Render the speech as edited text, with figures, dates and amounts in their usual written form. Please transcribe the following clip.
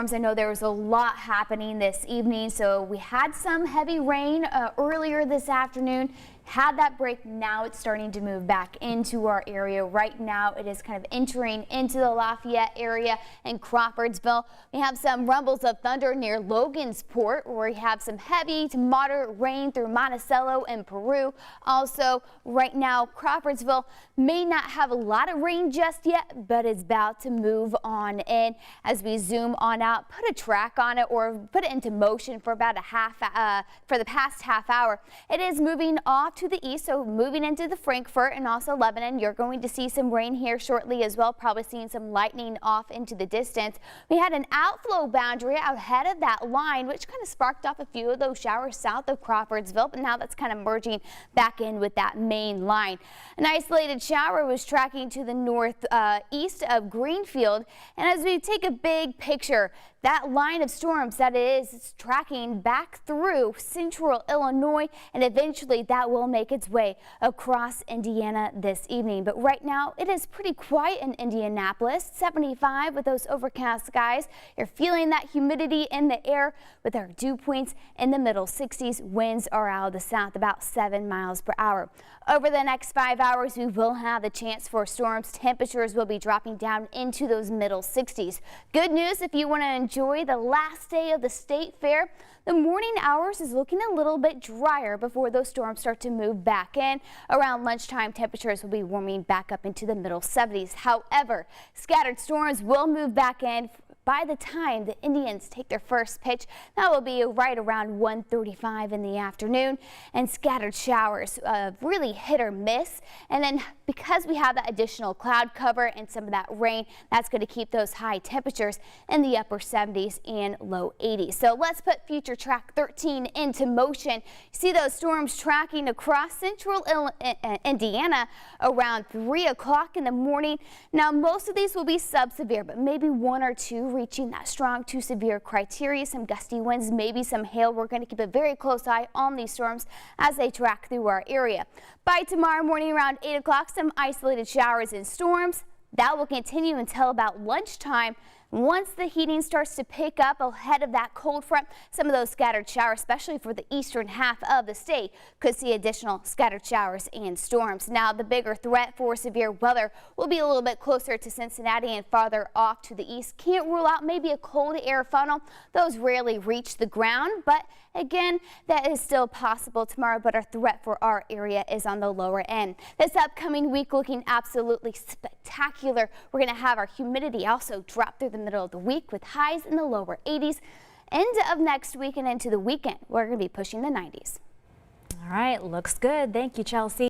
I know there was a lot happening this evening, so we had some heavy rain earlier this afternoon. Had that break, now it's starting to move back into our area. Right now it is kind of entering into the Lafayette area and Crawfordsville. We have some rumbles of thunder near Logansport, where we have some heavy to moderate rain through Monticello and Peru. Also right now Crawfordsville may not have a lot of rain just yet, but it's about to move on in. As we zoom on out, put a track on it or put it into motion for about for the past half hour. It is moving off to the east, so moving into the Frankfort and also Lebanon. You're going to see some rain here shortly as well, probably seeing some lightning off into the distance. We had an outflow boundary out ahead of that line, which kind of sparked off a few of those showers south of Crawfordsville, but now that's kind of merging back in with that main line. An isolated shower was tracking to the northeast of Greenfield, and as we take a big picture, that line of storms that it is tracking back through central Illinois, and eventually that will make its way across Indiana this evening. But right now it is pretty quiet in Indianapolis. 75 with those overcast skies. You're feeling that humidity in the air with our dew points in the middle 60s. Winds are out of the south about 7 miles per hour. Over the next 5 hours, we will have the chance for storms. Temperatures will be dropping down into those middle 60s. Good news if you want to enjoy the last day of the state fair. The morning hours is looking a little bit drier before those storms start to move back in. Around lunchtime, temperatures will be warming back up into the middle 70s. However, scattered storms will move back in by the time the Indians take their first pitch. That will be right around 1:35 in the afternoon, and scattered showers really hit or miss. And then because we have that additional cloud cover and some of that rain, that's going to keep those high temperatures in the upper 70s and low 80s. So let's put future track 13 into motion. See those storms tracking across central Indiana around 3 o'clock in the morning. Now most of these will be sub-severe, but maybe one or two reaching that strong to severe criteria. Some gusty winds, maybe some hail. We're going to keep a very close eye on these storms as they track through our area. By tomorrow morning around 8 o'clock, some isolated showers and storms. That will continue until about lunchtime. Once the heating starts to pick up ahead of that cold front, some of those scattered showers, especially for the eastern half of the state, could see additional scattered showers and storms. Now, the bigger threat for severe weather will be a little bit closer to Cincinnati and farther off to the east. Can't rule out maybe a cold air funnel. Those rarely reach the ground, but again, that is still possible tomorrow, but our threat for our area is on the lower end. This upcoming week looking absolutely spectacular. We're going to have our humidity also drop through the middle of the week with highs in the lower 80s. End of next week and into the weekend, we're going to be pushing the 90s. All right, looks good. Thank you, Chelsea.